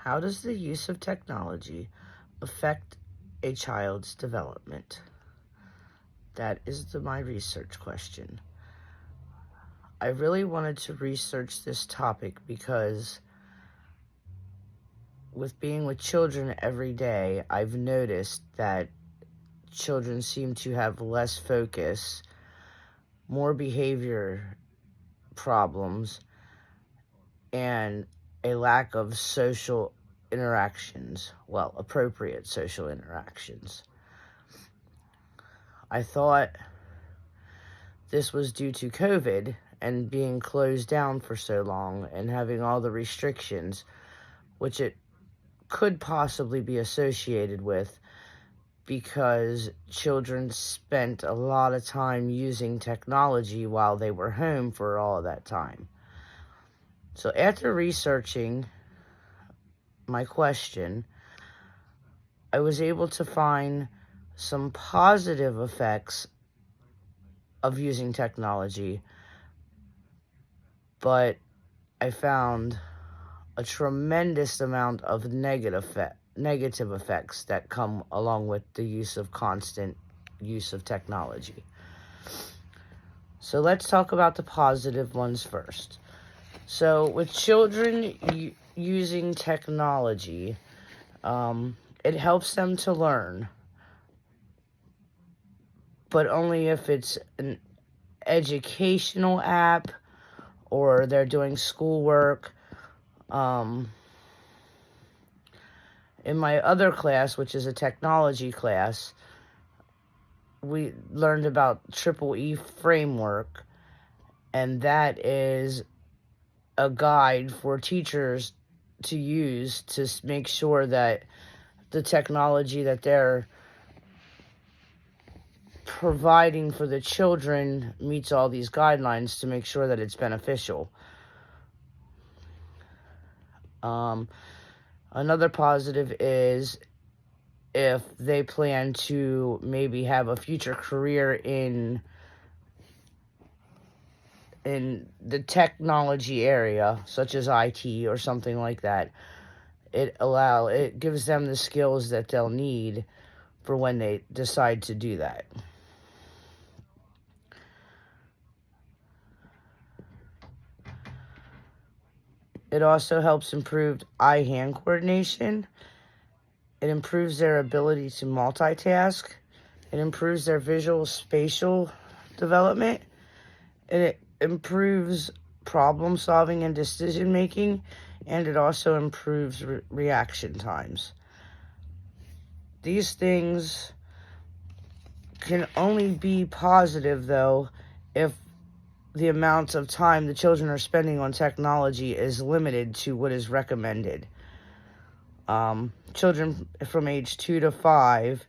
How does the use of technology affect a child's development? That is my research question. I really wanted to research this topic because with being with children every day, I've noticed that children seem to have less focus, more behavior problems, and a lack of social interactions. Well, appropriate social interactions. I thought this was due to COVID and being closed down for so long and having all the restrictions, which it could possibly be associated with because children spent a lot of time using technology while they were home for all of that time. So after researching my question, I was able to find some positive effects of using technology, but I found a tremendous amount of negative effects that come along with the constant use of technology. So let's talk about the positive ones first. So with children using technology, it helps them to learn, but only if it's an educational app or they're doing schoolwork. In my other class, which is a technology class, we learned about Triple E framework, and that is a guide for teachers to use to make sure that the technology that they're providing for the children meets all these guidelines to make sure that it's beneficial. Another positive is if they plan to maybe have a future career in the technology area, such as IT or something like that, it gives them the skills that they'll need for when they decide to do that. It also helps improve eye-hand coordination. It improves their ability to multitask. It improves their visual spatial development. And it improves problem solving and decision making. And it also improves reaction times. These things can only be positive, though, if the amount of time the children are spending on technology is limited to what is recommended. Children from age 2 to 5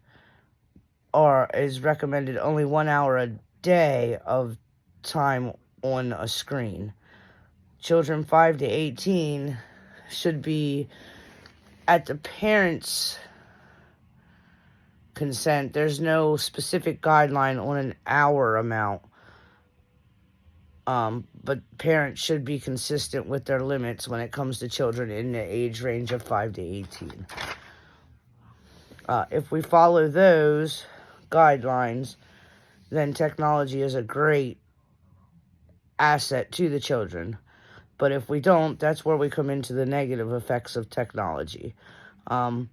is recommended only 1 hour a day of time on a screen. Children 5 to 18 should be at the parents' consent. There's no specific guideline on an hour amount. But parents should be consistent with their limits when it comes to children in the age range of 5 to 18. If we follow those guidelines, then technology is a great asset to the children. But if we don't, that's where we come into the negative effects of technology. The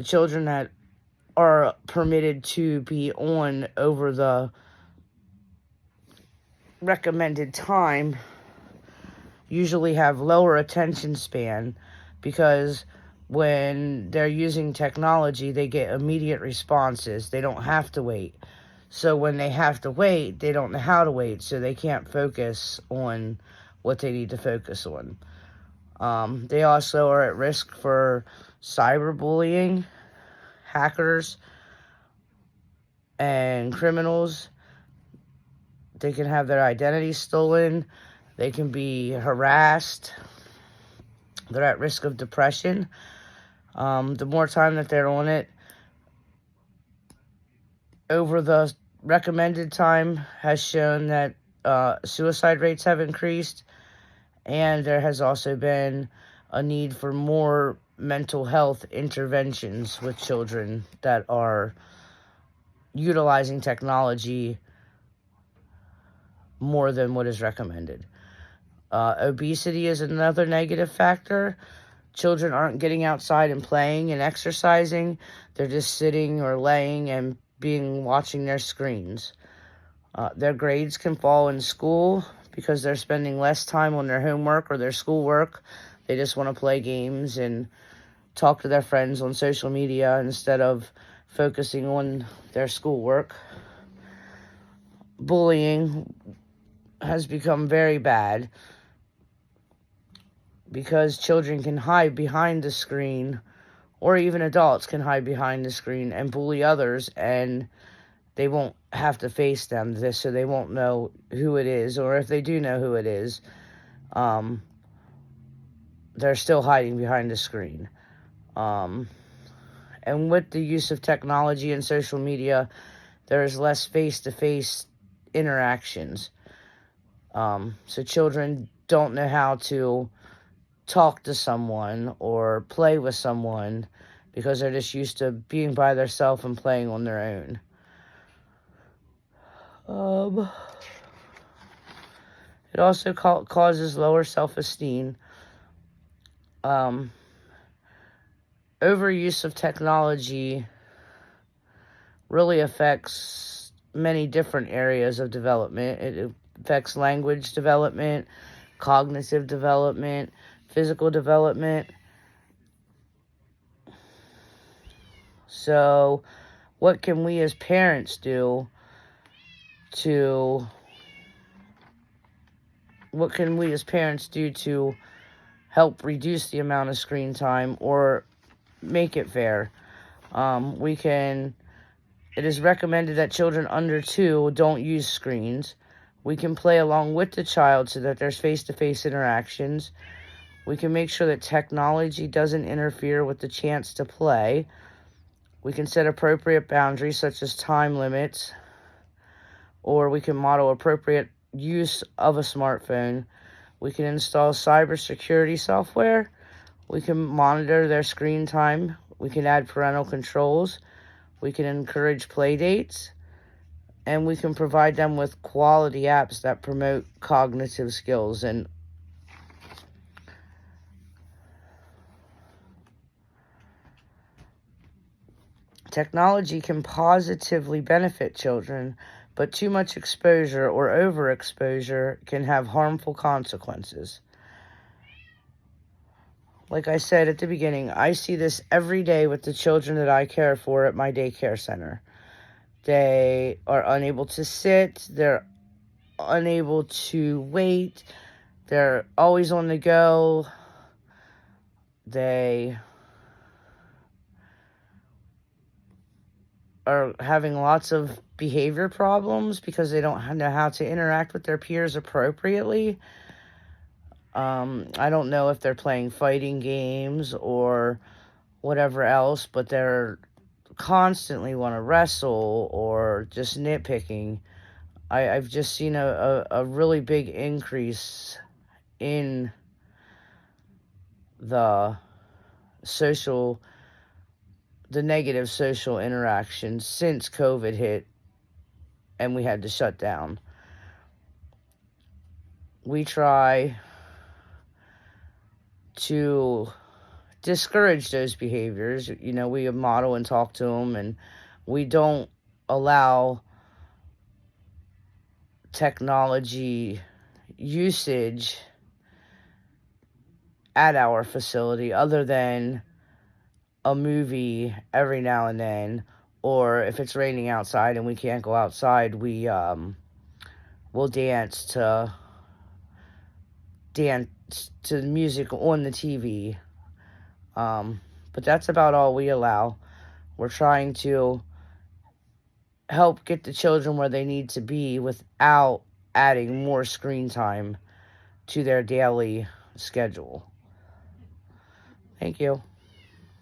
children that are permitted to be on over the recommended time usually have lower attention span because when they're using technology, they get immediate responses. They don't have to wait. So when they have to wait, they don't know how to wait, so they can't focus on what they need to focus on. They also are at risk for cyberbullying, hackers, and criminals. They can have their identity stolen. They can be harassed. They're at risk of depression. The more time that they're on it, over the recommended time has shown that suicide rates have increased, and there has also been a need for more mental health interventions with children that are utilizing technology more than what is recommended. Obesity is another negative factor. Children aren't getting outside and playing and exercising. They're just sitting or laying and watching their screens. Their grades can fall in school because they're spending less time on their homework or their schoolwork. They just want to play games and talk to their friends on social media instead of focusing on their schoolwork. Bullying has become very bad because children can hide behind the screen, or even adults can hide behind the screen and bully others, and they won't have to face them, so they won't know who it is, or if they do know who it is, they're still hiding behind the screen. And with the use of technology and social media, there's less face-to-face interactions. So children don't know how to talk to someone or play with someone because they're just used to being by themselves and playing on their own. It also causes lower self-esteem. Overuse of technology really affects many different areas of development. It affects language development, cognitive development, physical development. So, what can we as parents do to help reduce the amount of screen time or make it fair? It is recommended that children under 2 don't use screens. We can play along with the child so that there's face-to-face interactions. We can make sure that technology doesn't interfere with the chance to play. We can set appropriate boundaries such as time limits, or we can model appropriate use of a smartphone. We can install cybersecurity software. We can monitor their screen time. We can add parental controls. We can encourage play dates. And we can provide them with quality apps that promote cognitive skills. And technology can positively benefit children, but too much exposure or overexposure can have harmful consequences. Like I said at the beginning, I see this every day with the children that I care for at my daycare center. They are unable to sit, they're unable to wait, they're always on the go, they are having lots of behavior problems because they don't know how to interact with their peers appropriately. I don't know if they're playing fighting games or whatever else, but they're constantly want to wrestle or just nitpicking. I've just seen a really big increase in the negative social interactions since COVID hit and we had to shut down. We try to discourage those behaviors. We model and talk to them, and we don't allow technology usage at our facility other than a movie every now and then, or if it's raining outside and we can't go outside, we'll dance to the music on the TV. But that's about all we allow. We're trying to help get the children where they need to be without adding more screen time to their daily schedule. Thank you.